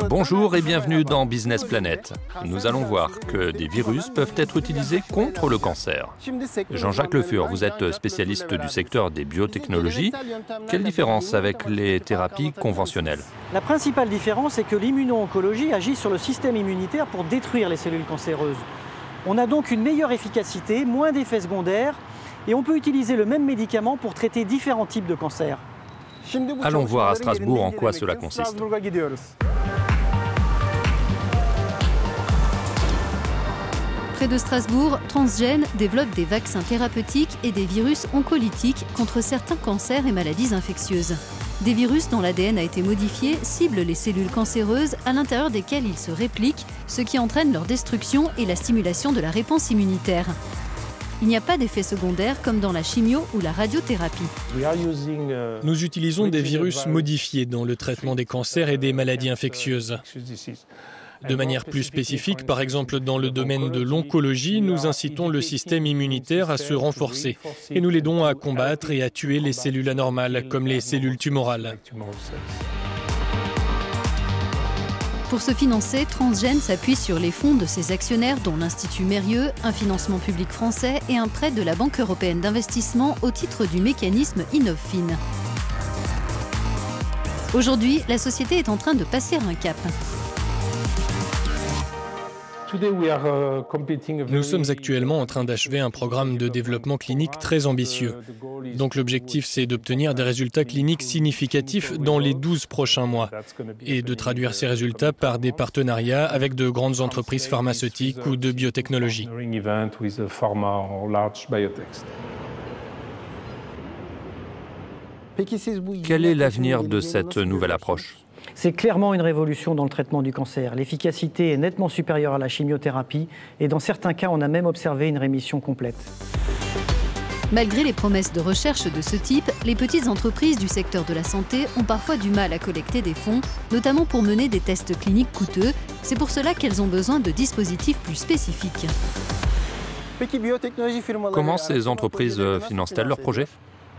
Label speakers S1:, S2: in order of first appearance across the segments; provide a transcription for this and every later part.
S1: Bonjour et bienvenue dans Business Planet. Nous allons voir que des virus peuvent être utilisés contre le cancer. Jean-Jacques Le Fur, vous êtes spécialiste du secteur des biotechnologies. Quelle différence avec les thérapies conventionnelles?
S2: La principale différence est que l'immuno-oncologie agit sur le système immunitaire pour détruire les cellules cancéreuses. On a donc une meilleure efficacité, moins d'effets secondaires et on peut utiliser le même médicament pour traiter différents types de cancers.
S1: Allons voir à Strasbourg en quoi cela consiste.
S3: Près de Strasbourg, Transgène développe des vaccins thérapeutiques et des virus oncolytiques contre certains cancers et maladies infectieuses. Des virus dont l'ADN a été modifié ciblent les cellules cancéreuses à l'intérieur desquelles ils se répliquent, ce qui entraîne leur destruction et la stimulation de la réponse immunitaire. Il n'y a pas d'effet secondaire comme dans la chimio ou la radiothérapie.
S4: Nous utilisons des virus modifiés dans le traitement des cancers et des maladies infectieuses. De manière plus spécifique, par exemple dans le domaine de l'oncologie, nous incitons le système immunitaire à se renforcer et nous l'aidons à combattre et à tuer les cellules anormales, comme les cellules tumorales.
S3: Pour se financer, Transgène s'appuie sur les fonds de ses actionnaires dont l'Institut Mérieux, un financement public français et un prêt de la Banque européenne d'investissement au titre du mécanisme Innovfin. Aujourd'hui, la société est en train de passer un cap.
S4: Nous sommes actuellement en train d'achever un programme de développement clinique très ambitieux. Donc l'objectif, c'est d'obtenir des résultats cliniques significatifs dans les 12 prochains mois et de traduire ces résultats par des partenariats avec de grandes entreprises pharmaceutiques ou de biotechnologie.
S1: Quel est l'avenir de cette nouvelle approche?
S2: C'est clairement une révolution dans le traitement du cancer. L'efficacité est nettement supérieure à la chimiothérapie et dans certains cas, on a même observé une rémission complète.
S3: Malgré les promesses de recherche de ce type, les petites entreprises du secteur de la santé ont parfois du mal à collecter des fonds, notamment pour mener des tests cliniques coûteux. C'est pour cela qu'elles ont besoin de dispositifs plus spécifiques.
S1: Comment ces entreprises financent-elles leurs projets?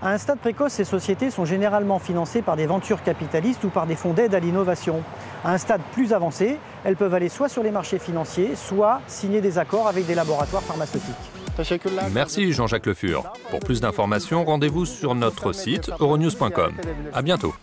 S2: À un stade précoce, ces sociétés sont généralement financées par des ventures capitalistes ou par des fonds d'aide à l'innovation. À un stade plus avancé, elles peuvent aller soit sur les marchés financiers, soit signer des accords avec des laboratoires pharmaceutiques.
S1: Merci Jean-Jacques Le Fur. Pour plus d'informations, rendez-vous sur notre site euronews.com. À bientôt.